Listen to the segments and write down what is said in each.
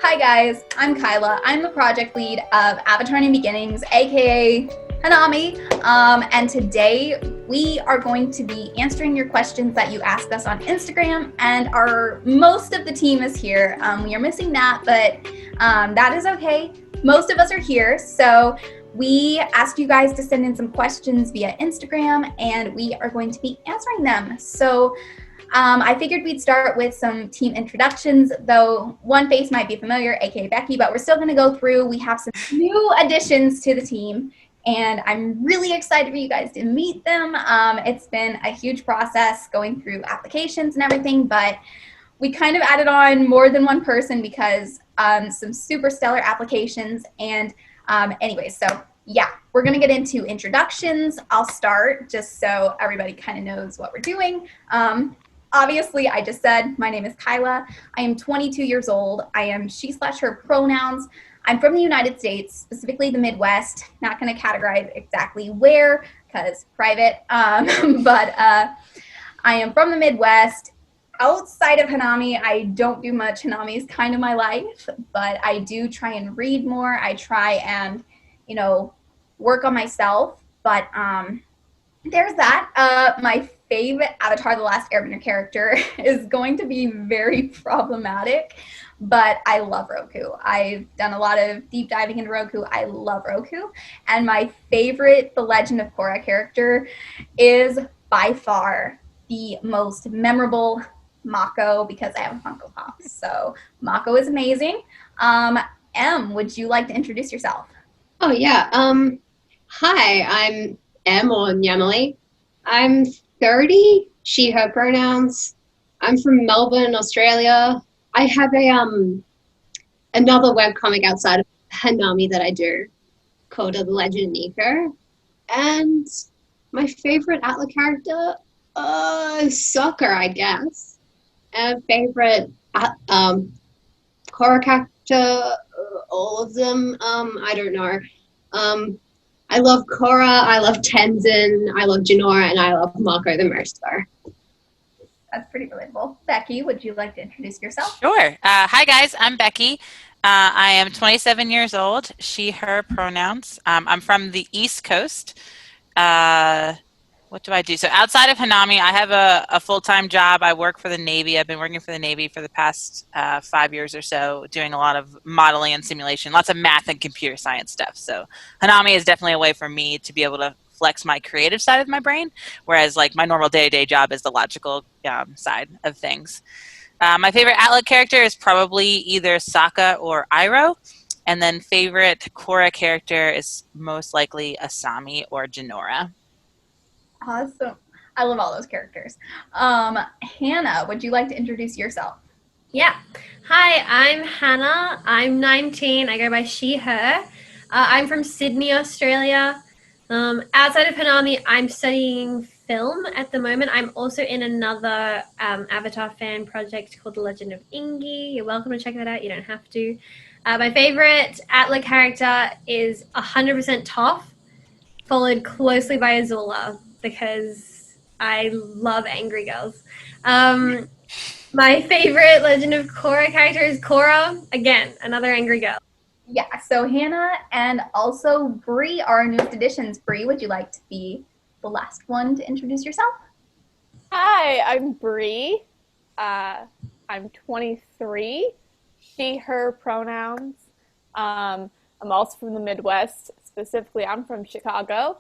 Hi guys, I'm Kyla. I'm the project lead of Avatar New Beginnings, aka Hanami, and today we are going to be answering your questions that you asked us on Instagram, and most of the team is here. We are missing Nat, but that is okay. Most of us are here, so we asked you guys to send in some questions via Instagram, and we are going to be answering them. So I figured we'd start with some team introductions, though one face might be familiar, aka Becky, but we're still going to go through. We have some new additions to the team, and I'm really excited for you guys to meet them. It's been a huge process going through applications and everything, but we kind of added on more than one person because some super stellar applications. And anyways, so yeah, we're going to get into introductions. I'll start just so everybody kind of knows what we're doing. Obviously, I just said my name is Kyla. I am 22 years old. I am she/her pronouns. I'm from the United States, specifically the Midwest. Not going to categorize exactly where because private, but I am from the Midwest. Outside of Hanami, I don't do much. Hanami is kind of my life, but I do try and read more. I try and, work on myself. But there's that. My favorite Avatar: The Last Airbender character is going to be very problematic, but I love Roku. I've done a lot of deep diving into Roku. I love Roku. And my favorite The Legend of Korra character is by far the most memorable Mako, because I have a Funko Pop. So Mako is amazing. Would you like to introduce yourself? Oh, yeah. Hi, I'm M or Nyamali. I'm 30, she, her pronouns. I'm from Melbourne, Australia. I have another webcomic outside of Hanami that I do called The Legend of Nico. And my favorite Atla character, Soccer, I guess. And favorite Korra character, all of them, I don't know. I love Korra, I love Tenzin, I love Jinora, and I love Mako the most, though. That's pretty relatable. Becky, would you like to introduce yourself? Sure. Hi, guys. I'm Becky. I am 27 years old, she, her pronouns. I'm from the East Coast. What do I do? So outside of Hanami, I have a full-time job. I work for the Navy. I've been working for the Navy for the past 5 years or so, doing a lot of modeling and simulation, lots of math and computer science stuff. So Hanami is definitely a way for me to be able to flex my creative side of my brain, whereas like my normal day-to-day job is the logical side of things. My favorite Atla character is probably either Sokka or Iroh. And then favorite Korra character is most likely Asami or Jinora. Awesome. I love all those characters. Hannah, would you like to introduce yourself? Yeah. Hi, I'm Hannah. I'm 19. I go by she, her. I'm from Sydney, Australia. Outside of Hanami, I'm studying film at the moment. I'm also in another Avatar fan project called The Legend of Ingi. You're welcome to check that out. You don't have to. My favorite Atla character is 100% Toph, followed closely by Azula, because I love angry girls. My favorite Legend of Korra character is Korra. Again, another angry girl. Yeah, so Hannah and also Bree are our newest additions. Bree, would you like to be the last one to introduce yourself? Hi, I'm Bree. I'm 23. She, her pronouns. I'm also from the Midwest. Specifically, I'm from Chicago.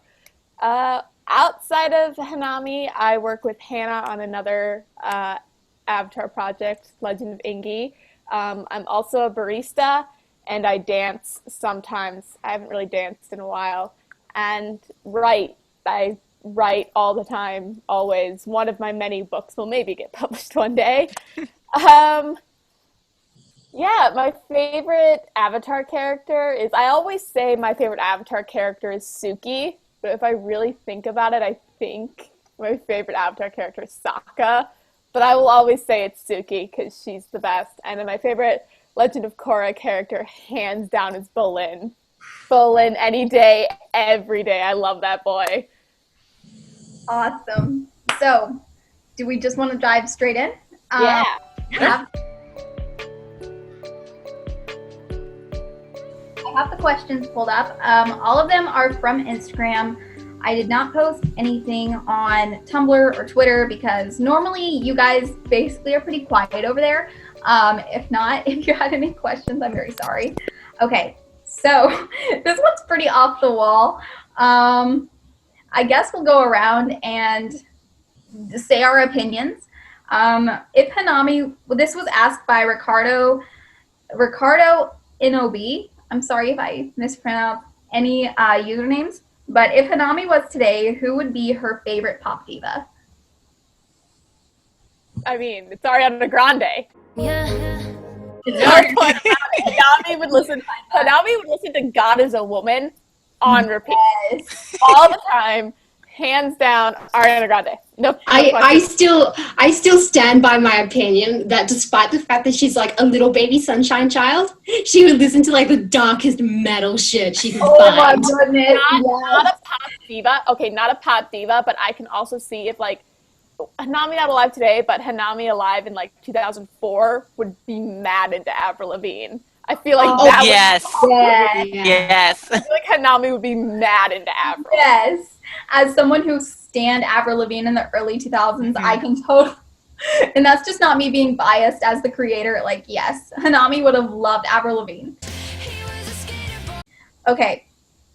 Outside of Hanami, I work with Hannah on another Avatar project, Legend of Ingi. I'm also a barista, and I dance sometimes. I haven't really danced in a while. And write. I write all the time, always. One of my many books will maybe get published one day. Yeah, my favorite Avatar character is, I always say my favorite Avatar character is Suki, but if I really think about it, I think my favorite Avatar character is Sokka, but I will always say it's Suki because she's the best. And then my favorite Legend of Korra character, hands down, is Bolin. Bolin, any day, every day. I love that boy. Awesome. So, do we just want to dive straight in? Yeah. have the questions pulled up. All of them are from Instagram. I did not post anything on Tumblr or Twitter because normally you guys basically are pretty quiet over there. If not, if you had any questions, I'm very sorry. Okay, so this one's pretty off the wall. I guess we'll go around and say our opinions. If Hanami, this was asked by Ricardo Nob. I'm sorry if I mispronounced any usernames. But if Hanami was today, who would be her favorite pop diva? I mean, it's Ariana Grande. Yeah. Hanami would listen to God is a Woman on repeat. Yes. All the time. Hands down, Ariana Grande. No I still stand by my opinion that despite the fact that she's like a little baby sunshine child, she would listen to like the darkest metal shit she could find. Oh my goodness. Not a pop diva. Okay, not a pop diva, but I can also see if like Hanami not alive today, but Hanami alive in like 2004 would be mad into Avril Lavigne. I feel like yes. Yes. I feel like Hanami would be mad into Avril. Yes. As someone who stanned Avril Lavigne in the early 2000s, I can totally, and that's just not me being biased as the creator, like, yes, Hanami would have loved Avril Lavigne. Okay,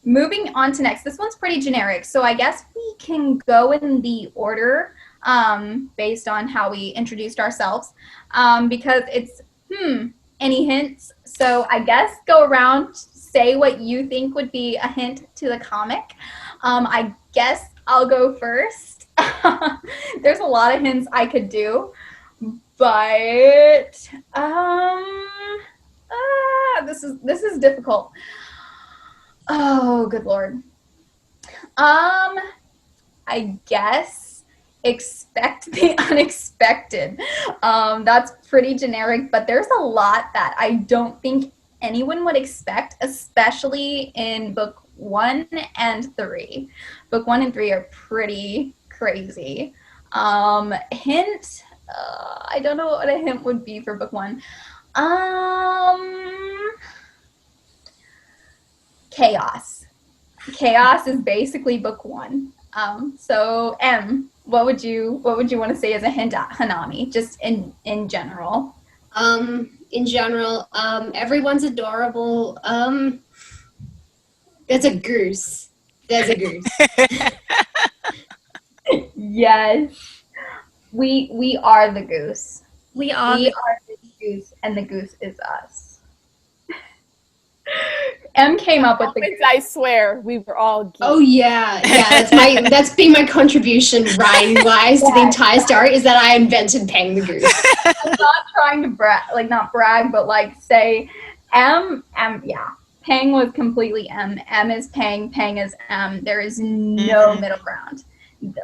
moving on to next. This one's pretty generic, so I guess we can go in the order based on how we introduced ourselves, because it's, any hints? So I guess go around, say what you think would be a hint to the comic. I guess I'll go first. There's a lot of hints I could do, but this is difficult. Oh, good Lord. I guess expect the unexpected. That's pretty generic, but there's a lot that I don't think anyone would expect, especially in book 1 and 3. Book 1 and 3 are pretty crazy. Hint, I don't know what a hint would be for book 1. Chaos. Chaos is basically book 1. So what would you want to say as a hint at Hanami, just in general? In general, everyone's adorable. There's a goose. Yes. We are the goose. We are the goose, and the goose is us. M came up with the goose. I swear, we were all geeks. Oh yeah. That's been my contribution writing-wise to the entire story, is that I invented Pang the goose. I'm not trying to not brag, but like say yeah. Pang was completely M. M is Pang. Pang is M. There is no middle ground.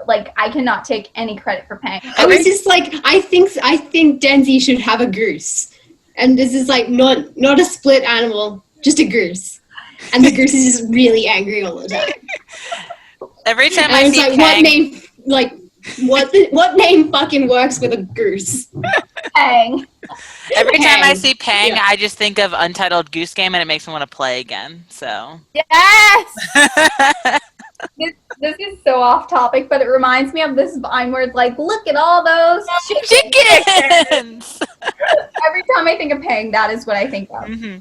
Like, I cannot take any credit for Pang. I was just like, I think Denzi should have a goose, and this is like not a split animal, just a goose, and the goose is just really angry all the time. Every time and I see like, Pang, what name fucking works with a goose? Pang. Every time I Pang. see Pang, Yeah. I just think of Untitled Goose Game, and it makes me want to play again. So Yes! This is so off topic, but it reminds me of this Vine where it's like, look at all those chickens. Every time I think of Pang, that is what I think of. Mm-hmm.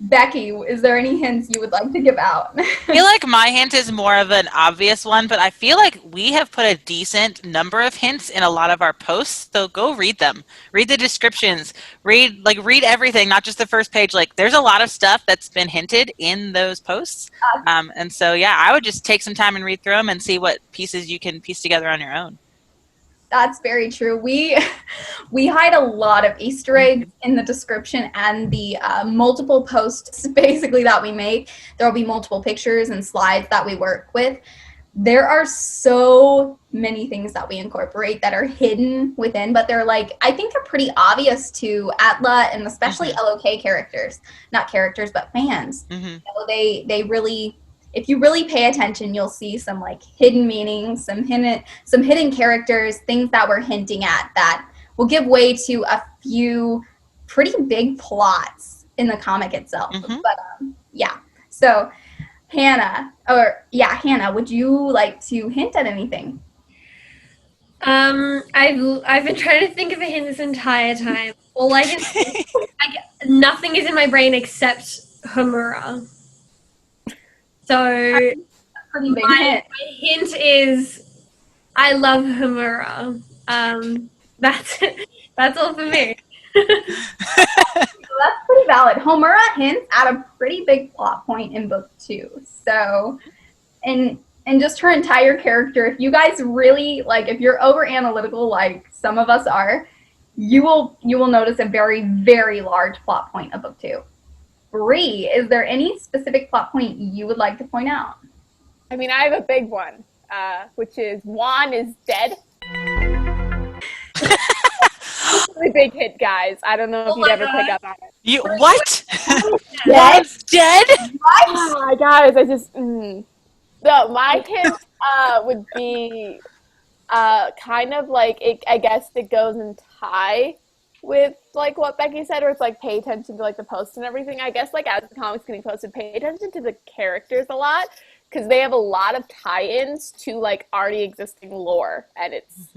Becky, is there any hints you would like to give out? I feel like my hint is more of an obvious one, but I feel like we have put a decent number of hints in a lot of our posts, so go read them. Read the descriptions. Read everything, not just the first page. Like, there's a lot of stuff that's been hinted in those posts. And so, yeah, I would just take some time and read through them and see what pieces you can piece together on your own. That's very true. We hide a lot of Easter eggs in the description and the multiple posts basically that we make. There will be multiple pictures and slides that we work with. There are so many things that we incorporate that are hidden within, but they're like, I think they're pretty obvious to Atla and especially LOK characters. Not characters, but fans. So they really, if you really pay attention, you'll see some like hidden meanings, some hidden characters, things that we're hinting at that will give way to a few pretty big plots in the comic itself. But yeah, So, Hannah, would you like to hint at anything? I've been trying to think of a hint this entire time. All I can think, nothing is in my brain except Homura. So Pretty big hint. my hint is I love Homura. That's all for me. That's pretty valid. Homura hints at a pretty big plot point in book 2. So, and just her entire character, if you guys really, like, if you're over analytical like some of us are, you will notice a very, very large plot point of book 2. Bree, is there any specific plot point you would like to point out? I mean, I have a big one, which is Juan is dead. Really big hit, guys. I don't know if you'd ever pick up on it. What? Dead? Juan's dead? Oh my guys, I just no. My hint would be kind of like I guess it goes in tie with like what Becky said, where it's like pay attention to like the posts and everything. I guess like as the comics getting posted, pay attention to the characters a lot because they have a lot of tie-ins to like already existing lore, and it's.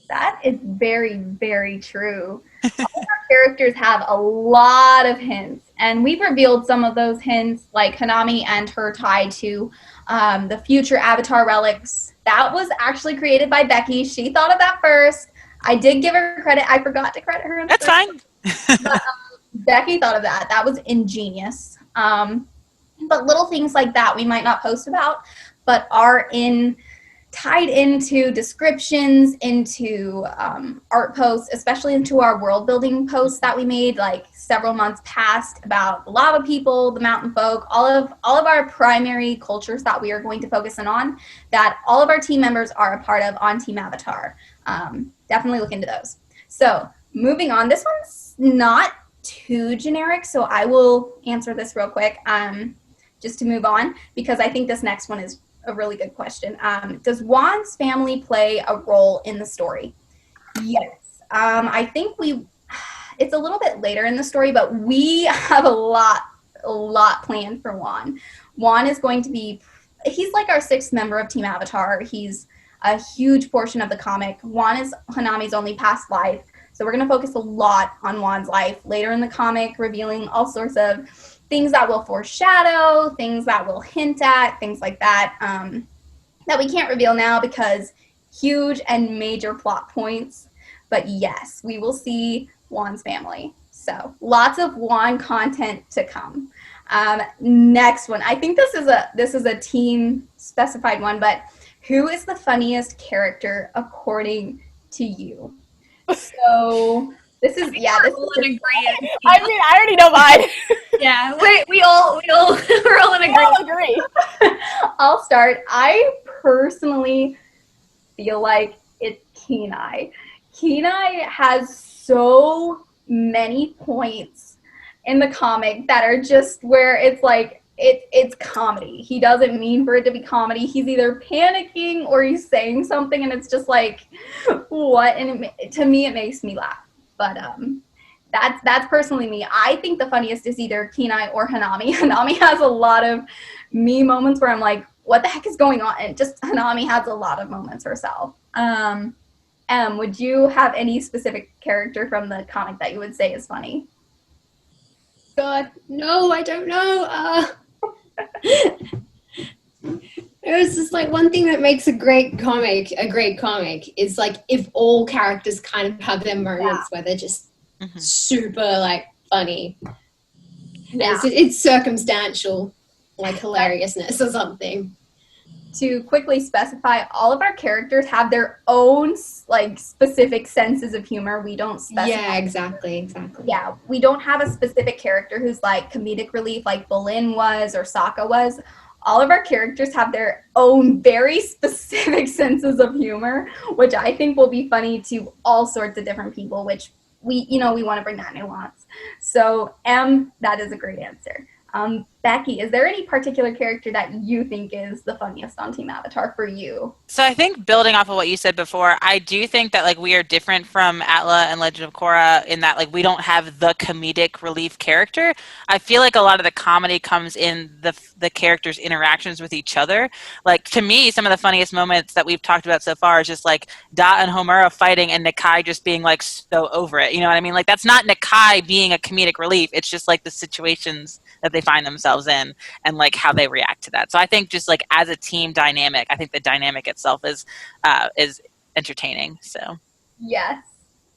That is very, very true. All of our characters have a lot of hints, and we've revealed some of those hints, like Hanami and her tie to the future Avatar relics. That was actually created by Becky. She thought of that first. I did give her credit. I forgot to credit her. That's fine. But, Becky thought of that. That was ingenious. But little things like that we might not post about, but are tied into descriptions, into art posts, especially into our world building posts that we made like several months past about the lava people, the mountain folk, all of our primary cultures that we are going to focus in on, that all of our team members are a part of on Team Avatar. Definitely look into those. So moving on, this one's not too generic, so I will answer this real quick just to move on, because I think this next one is a really good question. Does Juan's family play a role in the story? Yes. I think it's a little bit later in the story, but we have a lot planned for Juan. Juan is going to be, he's like our 6th member of Team Avatar. He's a huge portion of the comic. Juan is Hanami's only past life. So we're going to focus a lot on Juan's life later in the comic, revealing all sorts of things that will foreshadow, things that will hint at, things like that, that we can't reveal now because huge and major plot points. But yes, we will see Juan's family. So lots of Juan content to come. Next one. I think this is a team specified one, but who is the funniest character according to you? So this is we're all in agreement. I mean, I already know mine. Yeah, we're all in agreement. We all agree. I'll start. I personally feel like it's Kenai. Kenai has so many points in the comic that are just where it's like it's comedy. He doesn't mean for it to be comedy. He's either panicking or he's saying something, and it's just like, what? And to me, it makes me laugh. But that's personally me. I think the funniest is either Kenai or Hanami. Hanami has a lot of me moments where I'm like, what the heck is going on? And just Hanami has a lot of moments herself. Would you have any specific character from the comic that you would say is funny? God, no, I don't know. There's just like one thing that makes a great comic is like if all characters kind of have their moments where they're just super like funny. Yeah. It's circumstantial, like hilariousness or something. To quickly specify, all of our characters have their own like specific senses of humor. We don't specify. Yeah, exactly. Yeah, we don't have a specific character who's like comedic relief like Bolin was or Sokka was. All of our characters have their own very specific senses of humor, which I think will be funny to all sorts of different people, which we want to bring that nuance. So that is a great answer. Becky, is there any particular character that you think is the funniest on Team Avatar for you? So I think building off of what you said before, I do think that like we are different from Atla and Legend of Korra in that like we don't have the comedic relief character. I feel like a lot of the comedy comes in the characters' interactions with each other. Like to me, some of the funniest moments that we've talked about so far is just like Da and Homura fighting and Nakai just being like so over it. You know what I mean? Like that's not Nakai being a comedic relief. It's just like the situations that they find themselves in and like how they react to that. So I think just like as a team dynamic, I think the dynamic itself is entertaining. So Yes,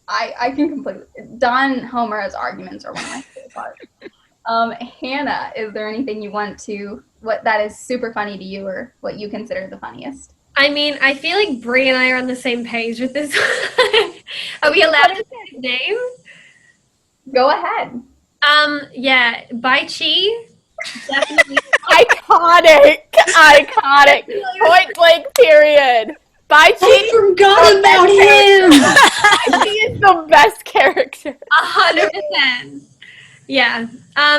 I can completely. Don Homer's arguments are one of my favorite parts. Hannah, is there anything you want to what that is super funny to you or what you consider the funniest? I mean, I feel like Brie and I are on the same page with this one. Are we allowed to say his name? Go ahead. Yeah, Bai Chi. Definitely. Iconic. Point blank period. Bai Chi. I forgot about him. Bai Chi is the best character. 100%. Yeah.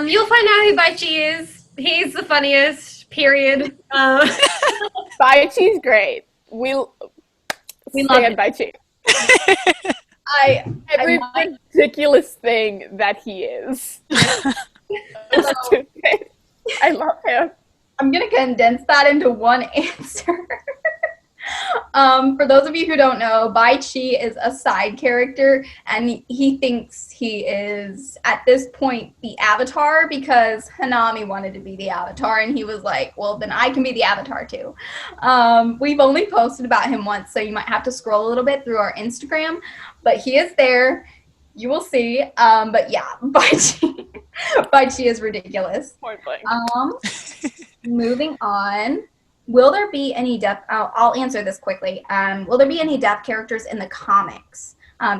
You'll find out who Bai Chi is. He's the funniest, period. Bai Chi's great. We love Bai Chi. Every ridiculous thing that he is. I love him. I'm going to condense that into one answer. For those of you who don't know, Bai Chi is a side character, and he thinks he is, at this point, the Avatar because Hanami wanted to be the Avatar, and he was like, well, then I can be the Avatar too. We've only posted about him once, so you might have to scroll a little bit through our Instagram, but he is there. You will see. But yeah, Bai Chi is ridiculous. Point blank. Moving on. Will there be any depth? I'll answer this quickly. Will there be any depth characters in the comics?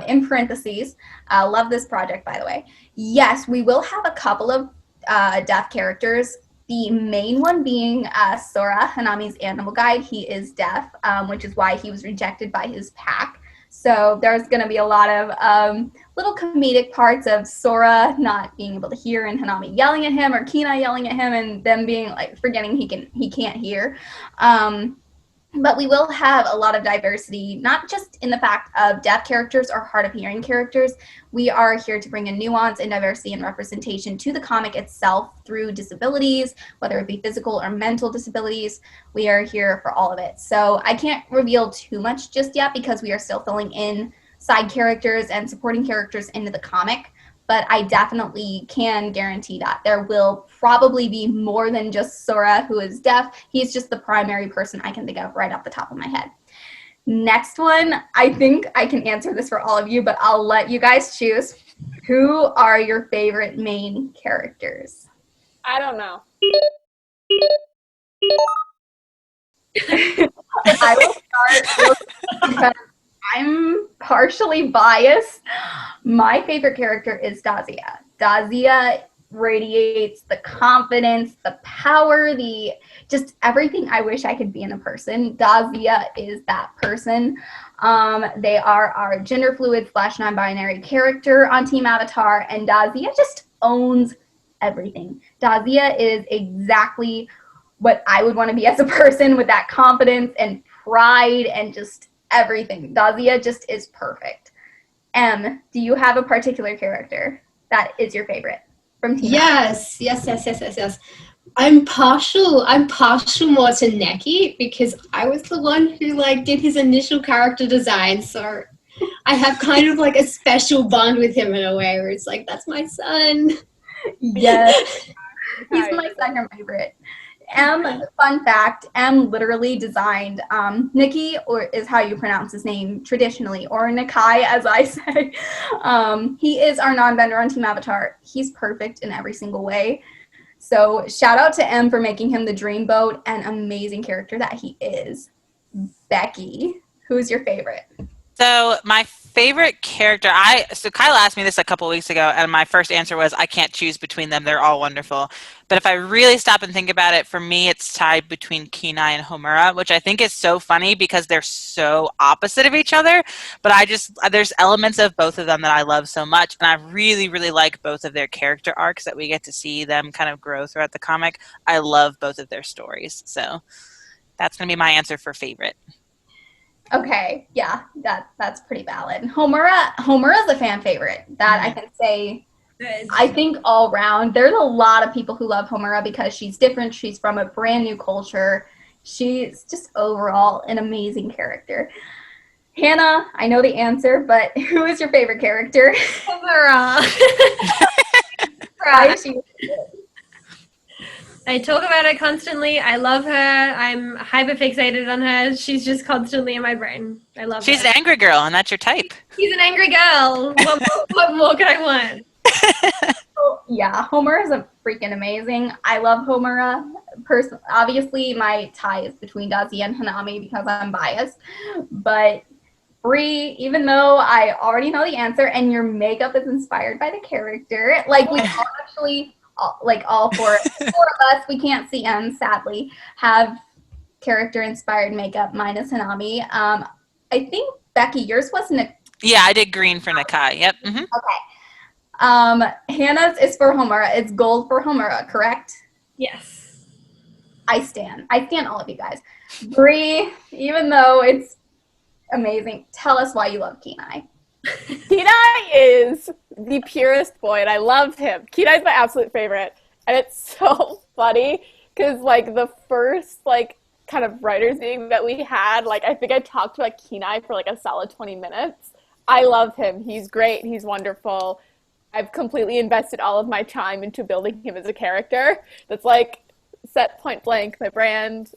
In parentheses, love this project, by the way. Yes, we will have a couple of deaf characters. The main one being Sora, Hanami's animal guide. He is deaf, which is why he was rejected by his pack. So there's going to be a lot of little comedic parts of Sora not being able to hear and Hanami yelling at him or Kina yelling at him and them being like forgetting he can't hear. But we will have a lot of diversity, not just in the fact of deaf characters or hard of hearing characters. We are here to bring a nuance and diversity and representation to the comic itself through disabilities, whether it be physical or mental disabilities. We are here for all of it. So I can't reveal too much just yet because we are still filling in side characters and supporting characters into the comic. But I definitely can guarantee that there will probably be more than just Sora, who is deaf. He's just the primary person I can think of right off the top of my head. Next one, I think I can answer this for all of you, but I'll let you guys choose. Who are your favorite main characters? I don't know. I will start because I'm partially biased. My favorite character is Dazia. Dazia radiates the confidence, the power, the just everything I wish I could be in a person. Dazia is that person. They are our gender fluid / non-binary character on Team Avatar, and Dazia just owns everything. Dazia is exactly what I would want to be as a person, with that confidence and pride and just everything. Dazia just is perfect. Em, do you have a particular character that is your favorite from Team Yes. I'm partial more to Neki because I was the one who like did his initial character design, so I have kind of like a special bond with him in a way where it's like, that's my son. Yes. He's my second favorite. Fun fact, M literally designed Nikki, or is how you pronounce his name traditionally, or Nakai as I say. He is our non-bender on Team Avatar. He's perfect in every single way. So shout out to M for making him the dreamboat and amazing character that he is. Becky, who's your favorite? So my favorite character, so Kyla asked me this a couple weeks ago, and my first answer was I can't choose between them. They're all wonderful. But if I really stop and think about it, for me, it's tied between Kenai and Homura, which I think is so funny because they're so opposite of each other. But there's elements of both of them that I love so much, and I really, really like both of their character arcs that we get to see them kind of grow throughout the comic. I love both of their stories, so that's going to be my answer for favorite. Okay, yeah, that's pretty valid. Homura's a fan favorite. That I can say. I think all round, there's a lot of people who love Homura because she's different. She's from a brand new culture. She's just overall an amazing character. Hannah, I know the answer, but who is your favorite character? Homura. Why is she? I talk about her constantly. I love her. I'm hyper fixated on her. She's just constantly in my brain. I love her. She's an angry girl, and that's your type. She's an angry girl. What more could I want? Yeah, Homura is a freaking amazing. I love Homura. Obviously, my tie is between Dazi and Hanami because I'm biased. But Bree, even though I already know the answer, and your makeup is inspired by the character, like we all actually, all four of us, we can't see M, sadly, have character-inspired makeup minus Hanami. I think, Becky, yours was Yeah, I did green for Nakai. Yep. Mm-hmm. Okay. Hannah's is for Homura. It's gold for Homura, correct? Yes. I stand all of you guys. Bree, even though it's amazing, tell us why you love Kenai. Kenai is the purest boy, and I love him. Kenai is my absolute favorite, and it's so funny because the first kind of writers meeting that we had, I think I talked to Kenai for a solid 20 minutes. I love him. He's great. He's wonderful. I've completely invested all of my time into building him as a character. That's set point blank. My brand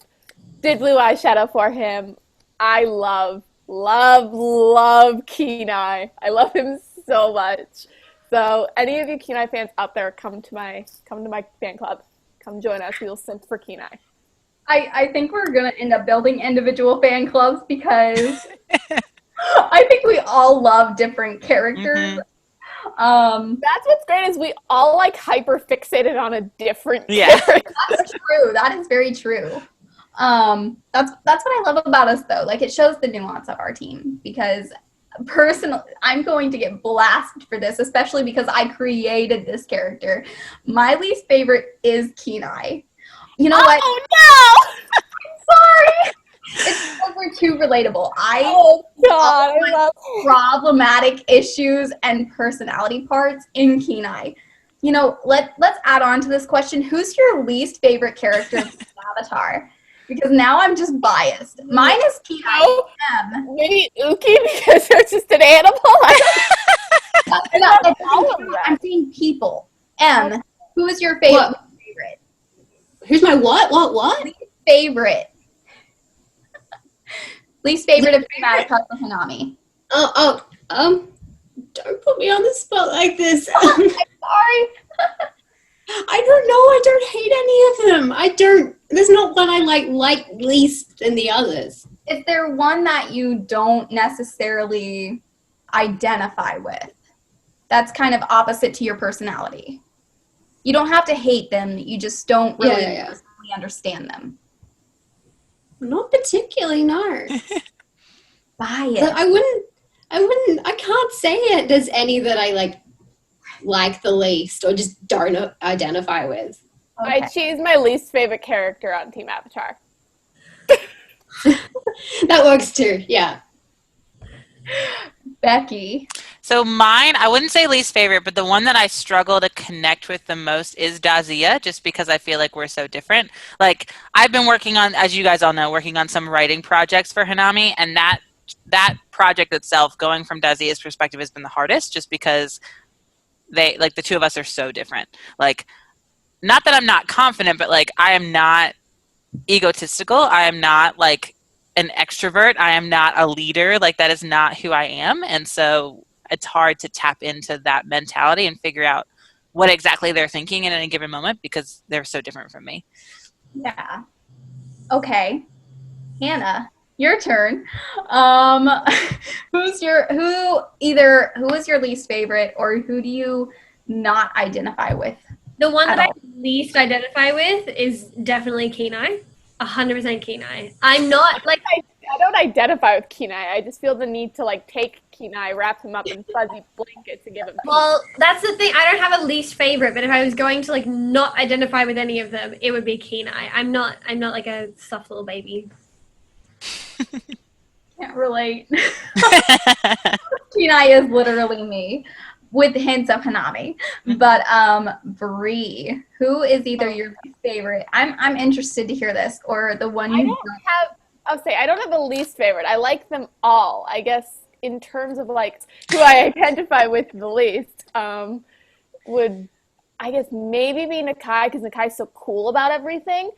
did blue eyeshadow for him. I love Kenai. I love him so much. So any of you Kenai fans out there, come to my fan club. Come join us. We'll simp for Kenai. I think we're gonna end up building individual fan clubs because I think we all love different characters. Mm-hmm. That's what's great is we all hyper fixated on a different character. That's true. That is very true. That's what I love about us though. It shows the nuance of our team because personally, I'm going to get blasted for this, especially because I created this character. My least favorite is Kenai. You know what? Oh no! I'm sorry. It's because we're too relatable. I love problematic issues and personality parts in Kenai. Let's add on to this question. Who's your least favorite character in Avatar? Because now I'm just biased. Mine is Kenai. Maybe Uki because they're just an animal. I'm saying people. M. Who is your favorite? Who's my what? Least favorite. Least favorite of Avatar for Hanami. Don't put me on the spot like this. I'm sorry. I don't know. I don't hate any of them. There's not one I like least than the others. Is there one that you don't necessarily identify with? That's kind of opposite to your personality. You don't have to hate them. You just don't really understand them. Not particularly, no. Bias. But I can't say it. There's any that I like the least or just don't identify with. Okay. I choose my least favorite character on Team Avatar. That works too, yeah. Becky. So mine, I wouldn't say least favorite, but the one that I struggle to connect with the most is Dazia, just because I feel like we're so different. I've been working on, as you guys all know, working on some writing projects for Hanami, and that project itself, going from Dazia's perspective, has been the hardest, just because the two of us are so different. Not that I'm not confident, but I am not egotistical. I am not an extrovert. I am not a leader. That is not who I am. And so it's hard to tap into that mentality and figure out what exactly they're thinking in any given moment because they're so different from me. Yeah. Okay. Hannah, Your turn. Um, who is your least favorite, or who do you not identify with? The one At that I all. least identify with is definitely Kenai. 100% Kenai. I'm not like I don't identify with Kenai. I just feel the need to like take Kenai, wrap him up in fuzzy blankets, and give him peace. well, that's the thing. I don't have a least favorite, but if I was going to like not identify with any of them, it would be Kenai. I'm not like a soft little baby. Can't relate. Kenai is literally me, with hints of Hanami. But Bree, who is either your favorite? I'm interested to hear this, or the one you I don't have a least favorite. I like them all. I guess in terms of like who I identify with the least, would I guess maybe be Nakai, because Nakai's so cool about everything.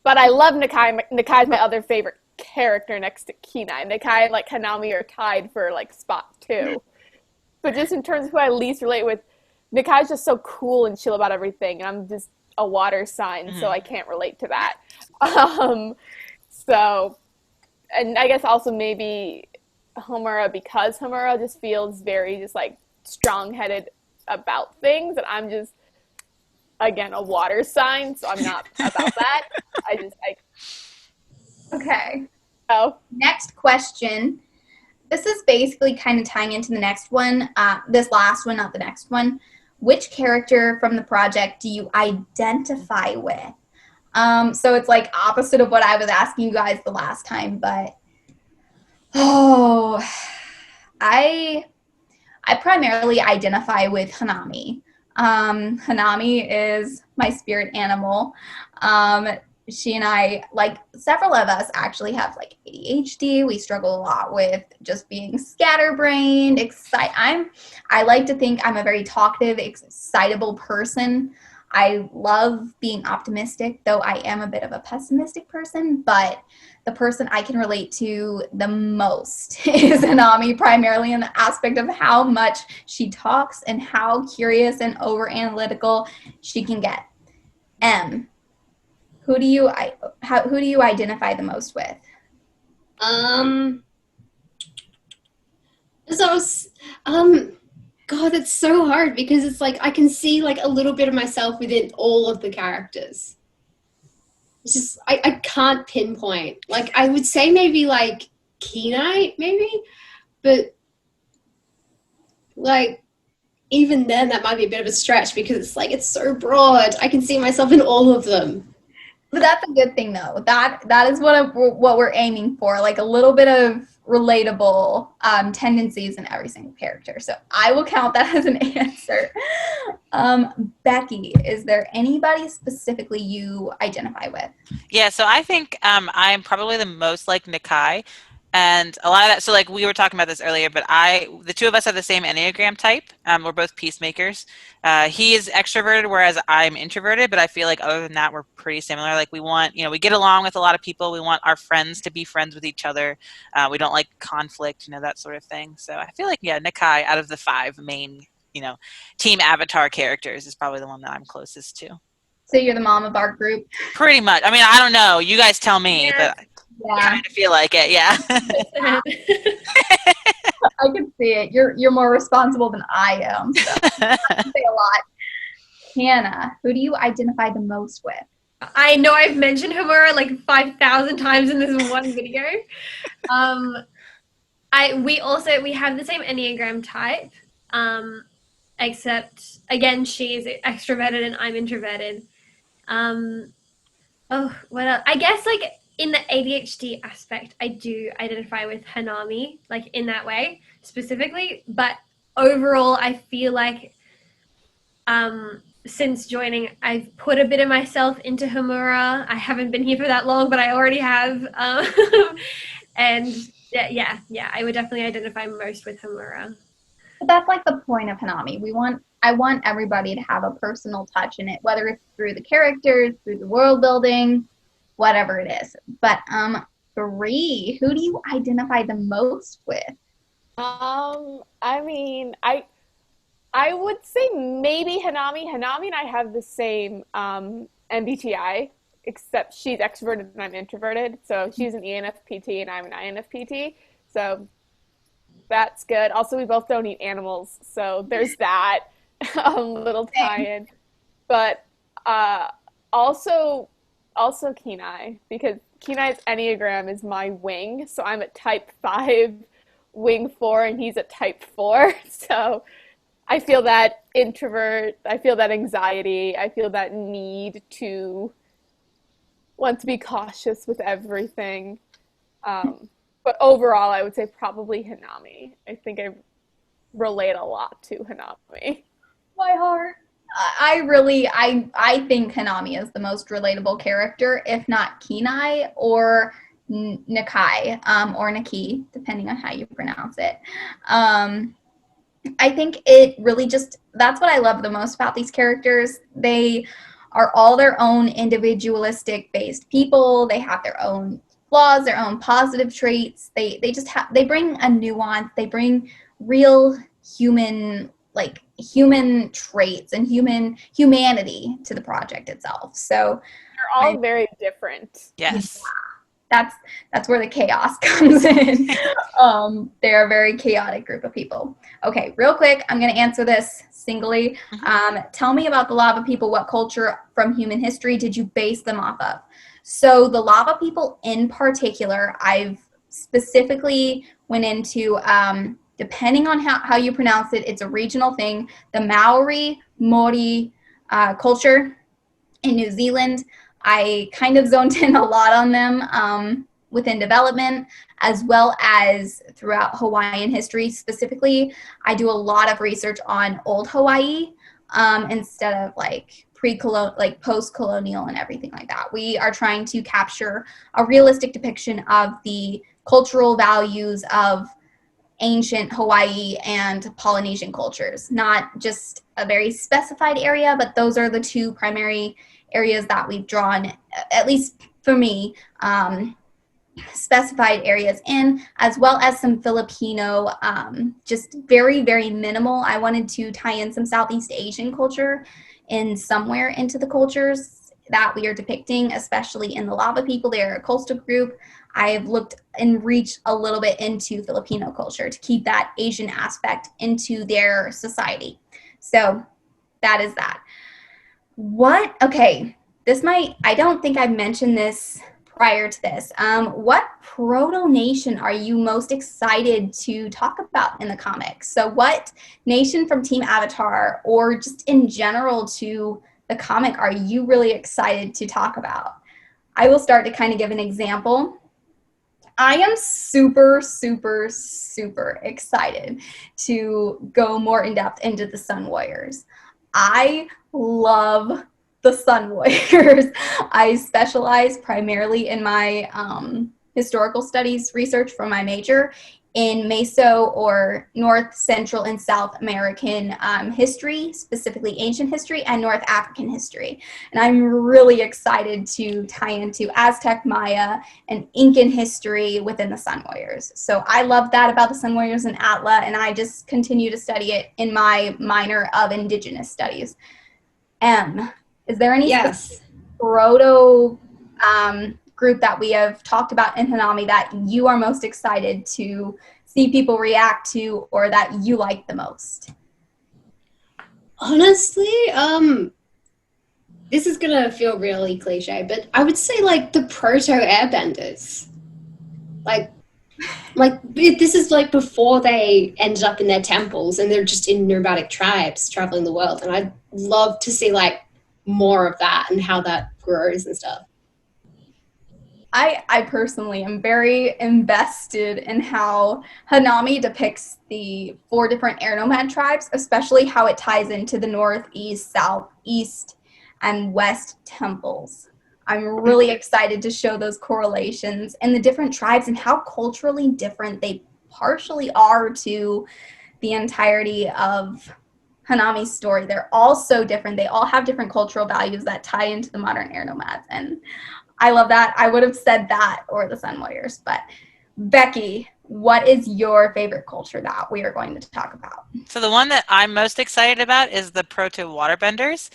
But I love Nakai. Nakai's my other favorite character next to Kenai. Nakai and like Hanami are tied for like spot 2. But just in terms of who I least relate with, Nakai's just so cool and chill about everything, and I'm just a water sign, so I can't relate to that. So, and I guess also maybe Homura, because Homura just feels very just like strong-headed about things, and I'm just, again, a water sign, so I'm not about that. Okay. Oh. Next question. This is basically kind of tying into the next one, this last one, not the next one. Which character from the project do you identify with? So it's like opposite of what I was asking you guys the last time, but I primarily identify with Hanami. Hanami is my spirit animal. She and I, like several of us, actually have like ADHD. We struggle a lot with just being scatterbrained. I like to think I'm a very talkative, excitable person. I love being optimistic, though I am a bit of a pessimistic person, but the person I can relate to the most is Hanami, primarily in the aspect of how much she talks and how curious and over analytical she can get. Who do you identify the most with? God, it's so hard, because it's like I can see like a little bit of myself within all of the characters. It's just I can't pinpoint. Like I would say maybe like Kenai, maybe, but like even then that might be a bit of a stretch, because it's like it's so broad. I can see myself in all of them. But that's a good thing, though. That is what we're aiming for, like a little bit of relatable tendencies in every single character. So I will count that as an answer. Becky, is there anybody specifically you identify with? Yeah, so I think I'm probably the most like Nakai. And a lot of that, so like we were talking about this earlier, but the two of us have the same Enneagram type. We're both peacemakers. He is extroverted, whereas I'm introverted, but I feel like other than that, we're pretty similar. Like we want, we get along with a lot of people. We want our friends to be friends with each other. We don't like conflict, that sort of thing. So I feel like, yeah, Nakai, out of the 5 main, team avatar characters, is probably the one that I'm closest to. So you're the mom of our group? Pretty much. I mean, I don't know. You guys tell me, but I kind of feel like it, yeah. I can see it. You're more responsible than I am. So I can say a lot. Hannah, who do you identify the most with? I know I've mentioned Homura like 5,000 times in this one video. We have the same Enneagram type, except again she's extroverted and I'm introverted. What else? I guess like in the ADHD aspect, I do identify with Hanami, like in that way specifically. But overall, I feel like since joining, I've put a bit of myself into Homura. I haven't been here for that long, but I already have. And yeah, I would definitely identify most with Homura. But that's like the point of Hanami. I want everybody to have a personal touch in it, whether it's through the characters, through the world building, whatever it is. But Bree, who do you identify the most with? I mean, I would say maybe Hanami. Hanami and I have the same MBTI, except she's extroverted and I'm introverted. So she's an ENFPT and I'm an INFPT. So that's good. Also, we both don't eat animals, so there's that little tie-in. But also Kenai, because Kenai's Enneagram is my wing, so I'm a type 5 wing 4 and he's a type 4. So I feel that introvert, I feel that anxiety, I feel that need to want to be cautious with everything. But overall, I would say probably Hanami. I think I relate a lot to Hanami. My heart. I think Hanami is the most relatable character, if not Kenai or Nakai, or Naki, depending on how you pronounce it. I think it really just, that's what I love the most about these characters. They are all their own individualistic based people. They have their own flaws, their own positive traits. They bring a nuance. They bring real human traits and humanity to the project itself. So they're all very different. Yes. That's where the chaos comes in. They're a very chaotic group of people. Okay, real quick, I'm going to answer this singly. Tell me about the lava people. What culture from human history did you base them off of? So the lava people in particular, I've specifically went into, depending on how you pronounce it, it's a regional thing, the Maori Māori culture in New Zealand. I kind of zoned in a lot on them within development, as well as throughout Hawaiian history. Specifically, I do a lot of research on old Hawaii instead of post-colonial and everything like that. We are trying to capture a realistic depiction of the cultural values of ancient Hawaii and Polynesian cultures, not just a very specified area, but those are the two primary areas that we've drawn, at least for me, specified areas in, as well as some Filipino, just very, very minimal. I wanted to tie in some Southeast Asian culture in somewhere into the cultures that we are depicting, especially in the lava people. They're a coastal group. I've looked and reached a little bit into Filipino culture to keep that Asian aspect into their society. So that is that. I don't think I've mentioned this prior to this. What proto-nation are you most excited to talk about in the comics? So what nation from Team Avatar, or just in general to the comic, are you really excited to talk about? I will start to kind of give an example. I am super, super, super excited to go more in depth into the Sun Warriors. I love the Sun Warriors. I specialize primarily in my historical studies research for my major in Meso, or North, Central, and South American history, specifically ancient history and North African history. And I'm really excited to tie into Aztec, Maya, and Incan history within the Sun Warriors. So I love that about the Sun Warriors and Atla, and I just continue to study it in my minor of Indigenous Studies. Is there any proto group that we have talked about in Hanami that you are most excited to see people react to, or that you like the most? Honestly, this is gonna feel really cliche, but I would say the proto airbenders. This is before they ended up in their temples and they're just in nomadic tribes traveling the world, and I'd love to see more of that and how that grows and stuff. I personally am very invested in how Hanami depicts the 4 different air nomad tribes, especially how it ties into the north, east, south, east, and west temples. I'm really excited to show those correlations and the different tribes and how culturally different they partially are to the entirety of Hanami's story. They're all so different. They all have different cultural values that tie into the modern air nomads, and I love that. I would have said that or the Sun Warriors. But Becky, what is your favorite culture that we are going to talk about? So the one that I'm most excited about is the proto-waterbenders,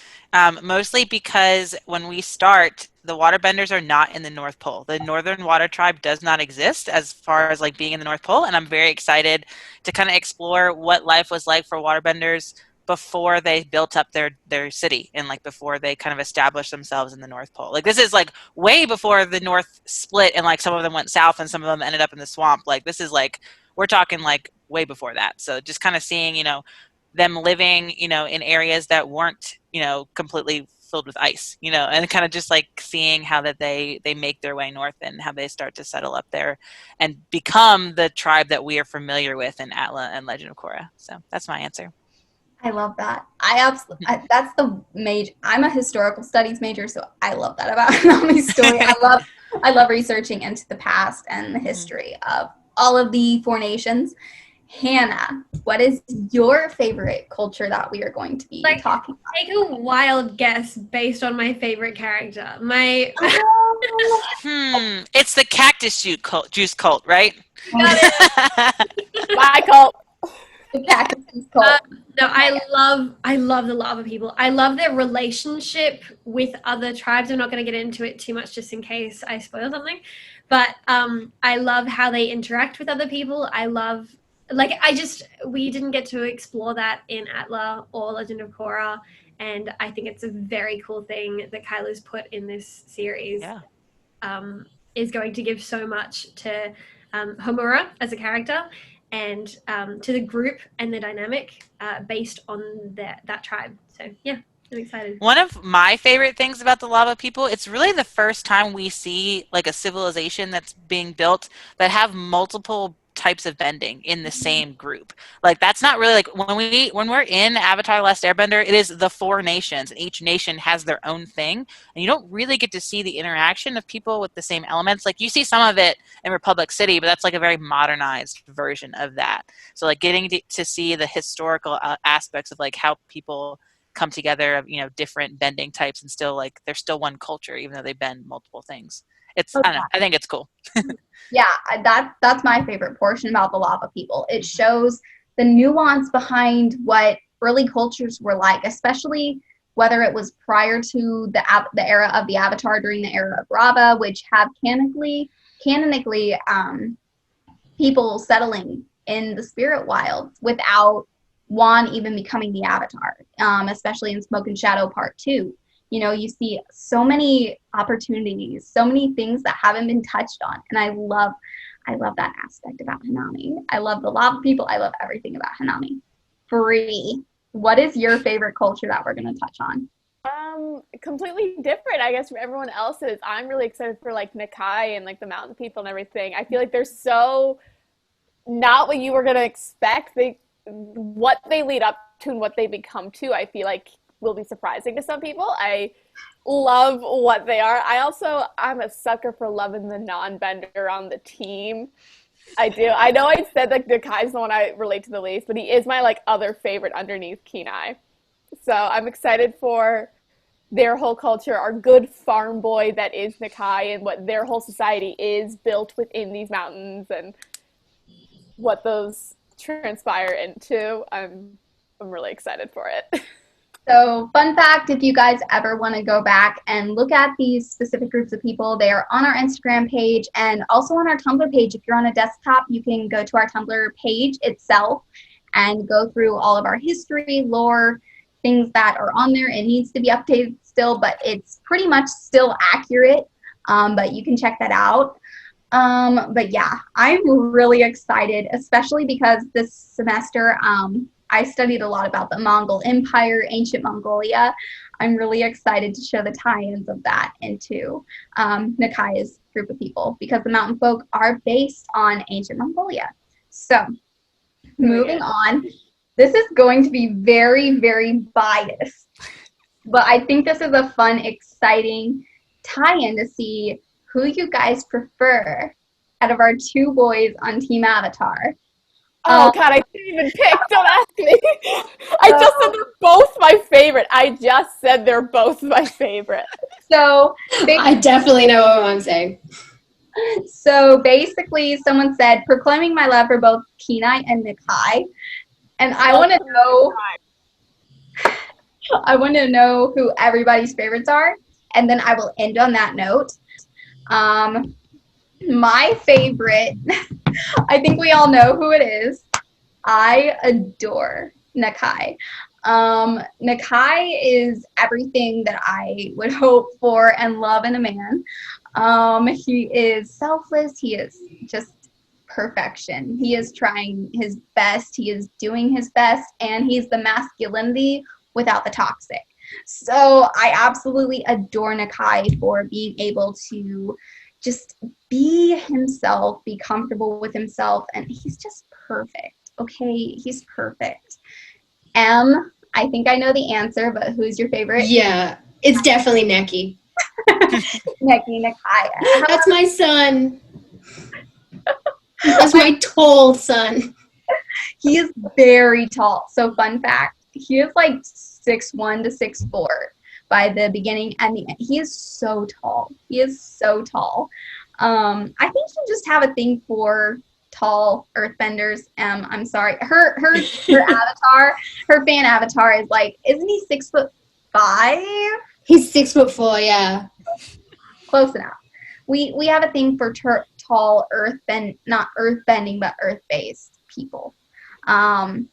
mostly because when we start, the waterbenders are not in the North Pole. The Northern Water Tribe does not exist as far as like being in the North Pole, and I'm very excited to kind of explore what life was like for waterbenders before they built up their city and like before they kind of established themselves in the North Pole. Like this is like way before the North split and like some of them went south and some of them ended up in the swamp. Like this is like we're talking like way before that. So just kind of seeing, them living, in areas that weren't, completely filled with ice, and kind of just like seeing how that they make their way north and how they start to settle up there and become the tribe that we are familiar with in Atla and Legend of Korra. So that's my answer. I love that. That's the major. I'm a historical studies major, so I love that about Hanami's story. I love researching into the past and the history of all of the 4 nations. Hannah, what is your favorite culture that we are going to be talking about? Take a wild guess based on my favorite character. It's the cactus juice cult, right? Got it. My cult. The cactus juice cult. No, I love the lava people. I love their relationship with other tribes. I'm not going to get into it too much just in case I spoil something. But I love how they interact with other people. We didn't get to explore that in Atla or Legend of Korra. And I think it's a very cool thing that Kyla's put in this series. Yeah. Is going to give so much to Homura as a character and to the group and the dynamic based on that tribe. So, yeah. I'm excited. One of my favorite things about the lava people, it's really the first time we see like a civilization that's being built that have multiple types of bending in the same group. Like that's not really like when we're in Avatar: Last Airbender, it is the 4 nations and each nation has their own thing, and you don't really get to see the interaction of people with the same elements. Like you see some of it in Republic City, but that's like a very modernized version of that. So like getting to see the historical aspects of like how people come together of different bending types and still like they're still one culture even though they bend multiple things. It's I don't know, I think it's cool. Yeah, that's my favorite portion about the lava people. It shows the nuance behind what early cultures were like, especially whether it was prior to the era of the Avatar, during the era of Rava, which have canonically people settling in the spirit wilds without Juan even becoming the Avatar, especially in Smoke and Shadow Part 2. You see so many opportunities, so many things that haven't been touched on. And I love that aspect about Hanami. I love the lava people. I love everything about Hanami. Bree, what is your favorite culture that we're going to touch on? Completely different, I guess, from everyone else's. I'm really excited for like Nakai and like the mountain people and everything. I feel like they're so not what you were going to expect. What they lead up to and what they become to, I feel like will be surprising to some people. I love what they are. I'm a sucker for loving the non-bender on the team. I do. I know I said like Nakai's the one I relate to the least, but he is my like other favorite underneath Kenai. So I'm excited for their whole culture, our good farm boy that is Nakai, and what their whole society is built within these mountains and what those transpire into. I'm really excited for it. So, fun fact, if you guys ever want to go back and look at these specific groups of people, they are on our Instagram page and also on our Tumblr page. If you're on a desktop, you can go to our Tumblr page itself and go through all of our history, lore, things that are on there. It needs to be updated still, but it's pretty much still accurate, but you can check that out. But yeah, I'm really excited, especially because this semester, I studied a lot about the Mongol Empire, ancient Mongolia. I'm really excited to show the tie-ins of that into Nakai's group of people because the mountain folk are based on ancient Mongolia. So, moving on, this is going to be very, very biased, but I think this is a fun, exciting tie-in to see who you guys prefer out of our 2 boys on Team Avatar. Oh, God, I didn't even pick. Don't ask me. I just said they're both my favorite. So, I definitely know what I'm saying. So basically, someone said, proclaiming my love for both Kenai and Nakai. And I want to know who everybody's favorites are. And then I will end on that note. My favorite, I think we all know who it is. I adore Nakai. Nakai is everything that I would hope for and love in a man. He is selfless. He is just perfection. He is trying his best. He is doing his best, and he's the masculinity without the toxic. So I absolutely adore Nakai for being able to just be himself, be comfortable with himself, and he's just perfect. Okay, he's perfect. I think I know the answer, but who's your favorite? Yeah, it's definitely Neki. Neki, Nakai. That's my son. That's my tall son. He is very tall. So fun fact, he is like 6'1" to 6'4" by the beginning and the end. He is so tall. He is so tall. I think you just have a thing for tall earthbenders. I'm sorry. Her avatar, her fan avatar is like, isn't he 6'5"? He's 6'4", yeah. Close enough. We have a thing for tall not earthbending, but earth-based people. M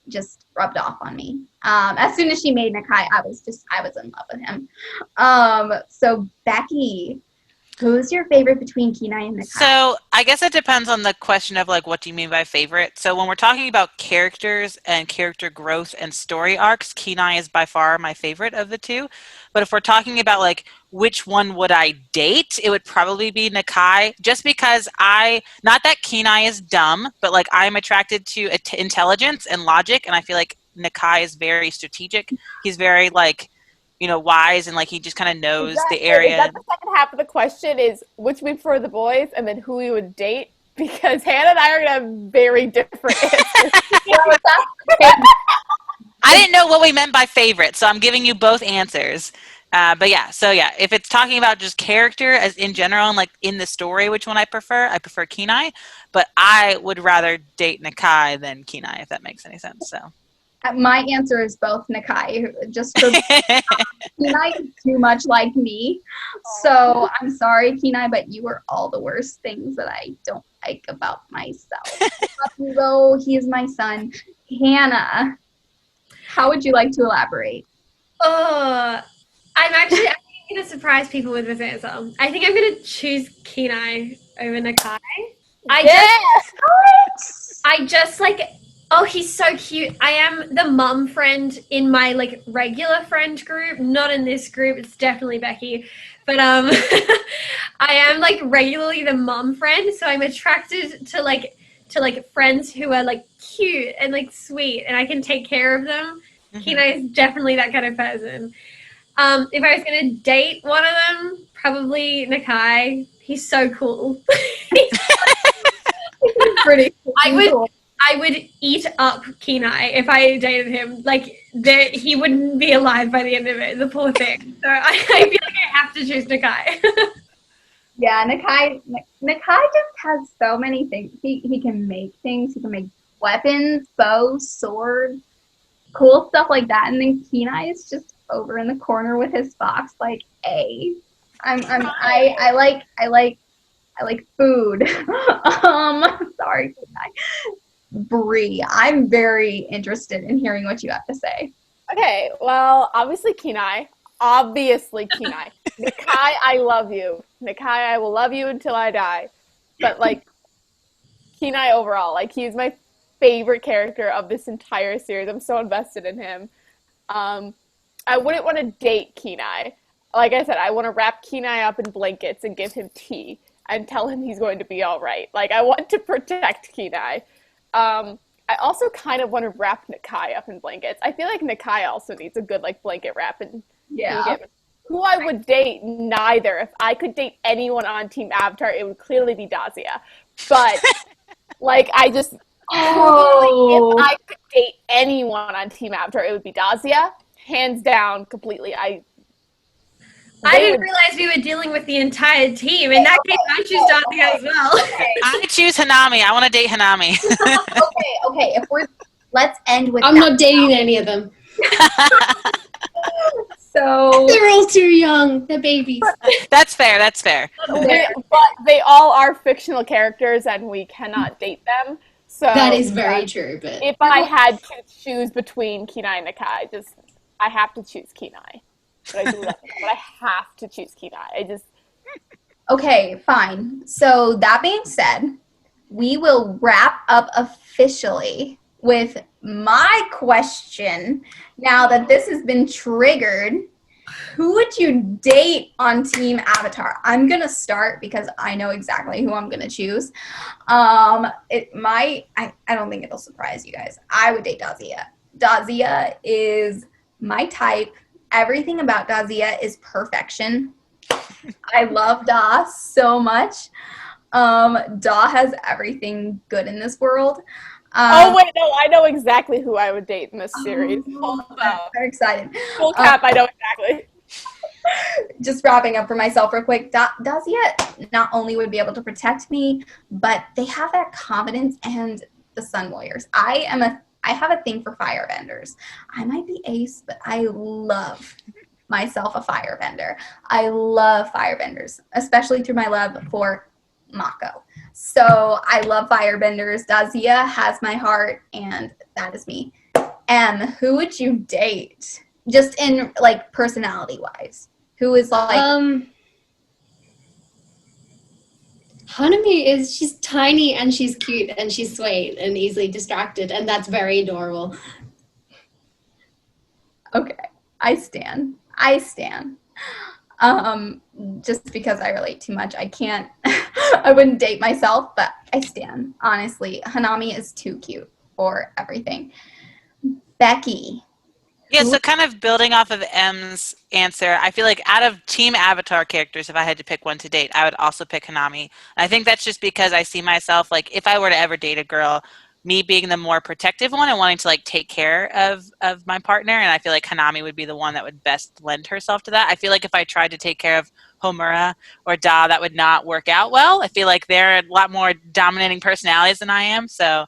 just rubbed off on me. As soon as she made Nakai, I was in love with him. So Becky, who's your favorite between Kenai and Nakai? So I guess it depends on the question of like, what do you mean by favorite? So when we're talking about characters and character growth and story arcs, Kenai is by far my favorite of the two. But if we're talking about like, which one would I date? It would probably be Nakai, just because not that Kenai is dumb, but like I'm attracted to intelligence and logic. And I feel like Nakai is very strategic. He's very like, wise, and like he just kind of knows the area. Is that the second half of the question is which we prefer the boys and then who we would date? Because Hannah and I are going to have very different answers. I didn't know what we meant by favorite, so I'm giving you both answers. But yeah, if it's talking about just character as in general and like in the story, which one I prefer Kenai, but I would rather date Nakai than Kenai, if that makes any sense. So my answer is both Nakai. Just for Kenai is too much like me. So I'm sorry, Kenai, but you are all the worst things that I don't like about myself. Though he is my son. Hannah, how would you like to elaborate? I'm going to surprise people with this answer. I think I'm going to choose Kenai over Nakai. I just like, oh, he's so cute. I am the mum friend in my like regular friend group, not in this group. It's definitely Becky. But I am like regularly the mum friend, so I'm attracted to friends who are like cute and like sweet and I can take care of them. Mm-hmm. Kenai is definitely that kind of person. If I was going to date one of them, probably Nakai. He's so cool. He's pretty cool. I would eat up Kenai if I dated him. Like, he wouldn't be alive by the end of it, the poor thing. So I feel like I have to choose Nakai. Yeah, Nakai just has so many things. He can make things. He can make weapons, bows, swords, cool stuff like that. And then Kenai is just over in the corner with his fox, like, I like food. Sorry, Kenai. Bree, I'm very interested in hearing what you have to say. Okay, well, obviously Kenai. Nakai, I love you. Nakai, I will love you until I die. But, like, Kenai overall, like, he's my favorite character of this entire series. I'm so invested in him. I wouldn't want to date Kenai. Like I said, I want to wrap Kenai up in blankets and give him tea and tell him he's going to be all right. Like, I want to protect Kenai. I also kind of want to wrap Nakai up in blankets. I feel like Nakai also needs a good, like, blanket wrap. And yeah. Who I would date, neither. If I could date anyone on Team Avatar, it would clearly be Dazia. But, like, if I could date anyone on Team Avatar, it would be Dazia. Hands down, completely. I didn't realize we were dealing with the entire team. In that case, I choose Dathia as well. Okay. I choose Hanami. I want to date Hanami. Okay. Let's end with I'm not dating any of them. So They're all too young. They're babies. That's fair. That's fair. But they all are fictional characters, and we cannot date them. So That is very true, but if I had to choose between Kenai and Nakai, I have to choose Kenai. But I do love them, but I have to choose Kenai. okay, fine. So that being said, we will wrap up officially with my question. Now that this has been triggered, who would you date on Team Avatar? I'm gonna start because I know exactly who I'm gonna choose. I don't think it'll surprise you guys. I would date Dathia. Dathia is my type. Everything about Dathia is perfection. I love Da so much. Da has everything good in this world. Oh wait, no, I know exactly who I would date in this series. Hold I'm up. very excited. Full cap, I know exactly. Just wrapping up for myself real quick. Dathia not only would be able to protect me, but they have that confidence and the Sun Warriors. I have a thing for firebenders. I might be ace, but I love myself a firebender. I love firebenders, especially through my love for Mako. So I love firebenders. Dathia has my heart, and that is me. Who would you date? Just in like personality wise. Who is like Hanami she's tiny and she's cute and she's sweet and easily distracted, and that's very adorable. okay. I stand. Just because I relate too much, I can't I wouldn't date myself, but I stand. Honestly, Hanami is too cute for everything. Becky. Yeah, so kind of building off of M's answer, I feel like out of Team Avatar characters, if I had to pick one to date, I would also pick Hanami. I think that's just because I see myself, like, if I were to ever date a girl, me being the more protective one and wanting to, like, take care of my partner, and I feel like Hanami would be the one that would best lend herself to that. I feel like if I tried to take care of Homura or Da, that would not work out well. I feel like they're a lot more dominating personalities than I am, so...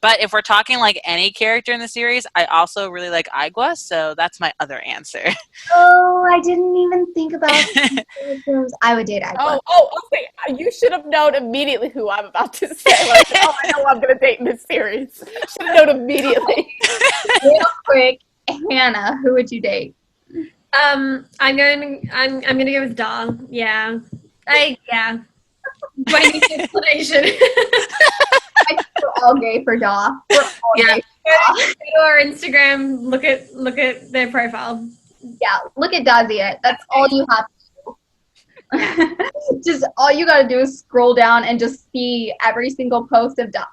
but if we're talking like any character in the series, I also really like Aigua, so that's my other answer. Oh, I didn't even think about characters. I would date Aigua. Okay. You should have known immediately who I'm about to say. Like, I know who I'm going to date in this series. Should have known immediately. Real quick, Hannah, who would you date? I'm gonna go with Da. Yeah. What do you think explanation? I think we're all gay for Da. We're all Yeah. gay for Da. Go to our Instagram, look at their profile. Yeah, look at Dathia. That's all you have to do. Just all you gotta do is scroll down and just see every single post of Da.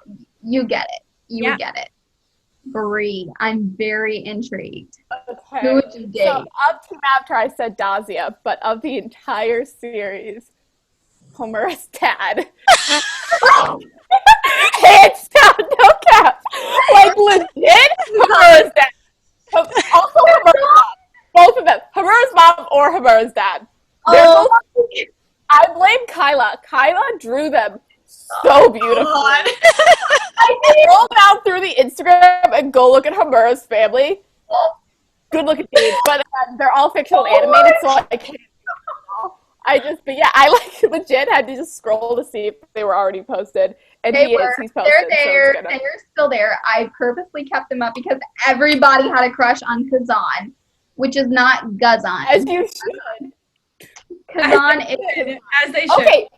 You get it. You would get it. Bree, I'm very intrigued. Okay. Who would you date? So of Team Avatar, I said Dathia, but of the entire series, Homura's dad. Hands down, no cap. Like, legit, Homura's dad. Also, Homura's mom. Both of them. Homura's mom or Homura's dad. Oh, I blame Kyla. Kyla drew them so beautifully. Scroll down through the Instagram and go look at Homura's family. Good looking dudes, but they're all fictional animated, so I can't. But yeah, I like legit had to just scroll to see if they were already posted. And he's posted. They're there, so and they're still there. I purposely kept them up because everybody had a crush on Kazan, which is not Guzan. As you should. Kazan is As they should. Okay.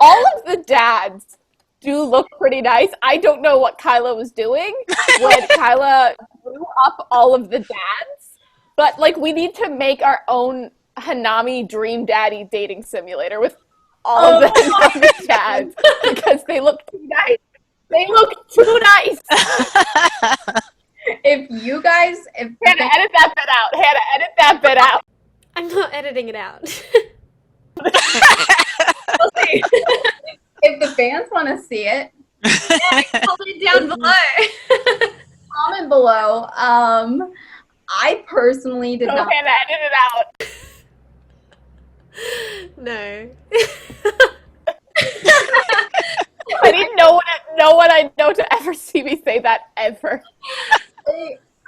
All of the dads do look pretty nice. I don't know what Kyla was doing when Kyla grew up all of the dads, but like we need to make our own Hanami Dream Daddy dating simulator with all of the Hanami dads because they look too nice. They look too nice. if Hannah, edit that bit out. Hannah, edit that bit out. I'm not editing it out. We'll see. If the fans want to see it, Comment down below. comment below. I personally did not. Hannah, edit it out. No. I need no one I know to ever see me say that ever.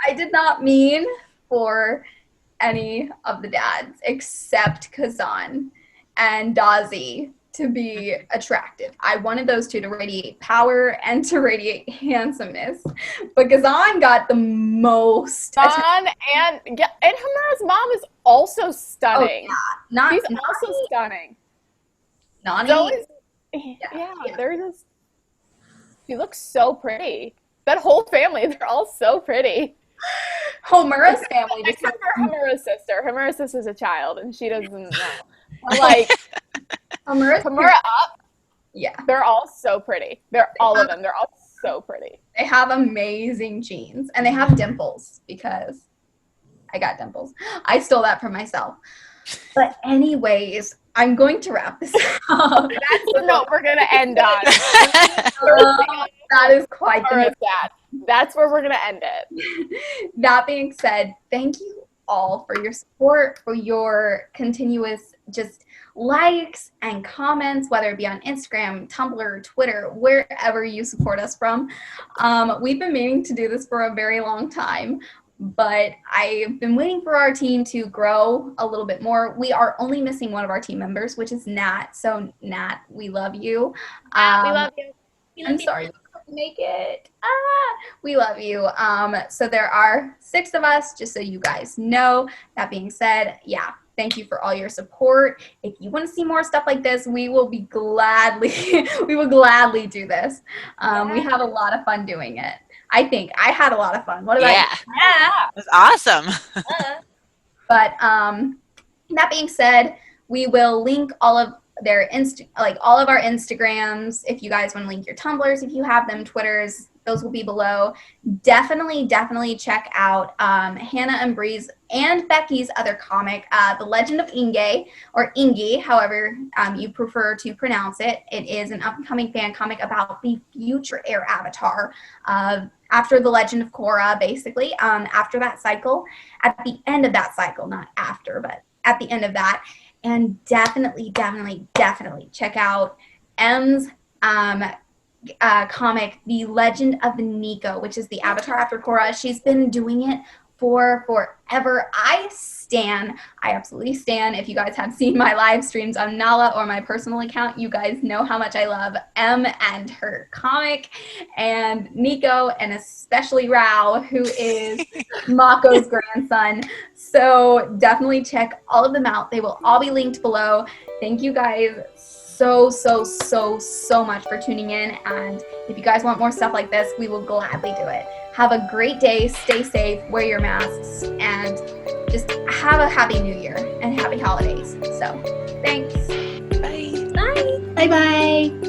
I did not mean for any of the dads except Kazan and Dazi to be attractive. I wanted those two to radiate power and to radiate handsomeness. But Kazan got the most John and Hamura's mom is also stunning. Oh, yeah. She's also stunning. Nani? So is, they're just, she looks so pretty. That whole family, they're all so pretty. Homura's family just Except for Hamura's sister. Hamura's sister's a child, and she doesn't know. Like, Hamura up, yeah, they're all so pretty. All of them. They're all so pretty. They have amazing genes, and they have dimples because I got dimples. I stole that from myself. But anyways, I'm going to wrap this up. That's the note we're going to end on. That is quite the note. That's where we're going to end it. That being said, thank you all for your support, for your continuous just likes and comments, whether it be on Instagram, Tumblr, Twitter, wherever you support us from. We've been meaning to do this for a very long time, but I've been waiting for our team to grow a little bit more. We are only missing one of our team members, which is Nat. So Nat, we love you. We love you. I'm sorry you couldn't make it. We love you. So there are 6 of us, just so you guys know. That being said, yeah, thank you for all your support. If you want to see more stuff like this, we will gladly do this. We have a lot of fun doing it. I think I had a lot of fun. What about you? Yeah. It was awesome. But that being said, we will link all of their all of our Instagrams. If you guys want to link your Tumblrs, if you have them, Twitters, those will be below. Definitely check out Hannah and Bree's and Becky's other comic, The Legend of Inge, or Ingi, however you prefer to pronounce it. It is an upcoming fan comic about the future heir avatar after The Legend of Korra, basically. After that cycle, at the end of that cycle, not after, but at the end of that. And definitely check out M's comic, The Legend of Nico, which is the avatar after Korra. She's been doing it for forever. I absolutely stan. If you guys have seen my live streams on Nala or my personal account, you guys know how much I love M and her comic, and Nico, and especially Rao, who is Mako's grandson. So definitely check all of them out. They will all be linked below. Thank you guys so much for tuning in, and if you guys want more stuff like this, we will gladly do it. Have a great day, stay safe, wear your masks, and just have a happy new year and happy holidays. So thanks. Bye. Bye bye.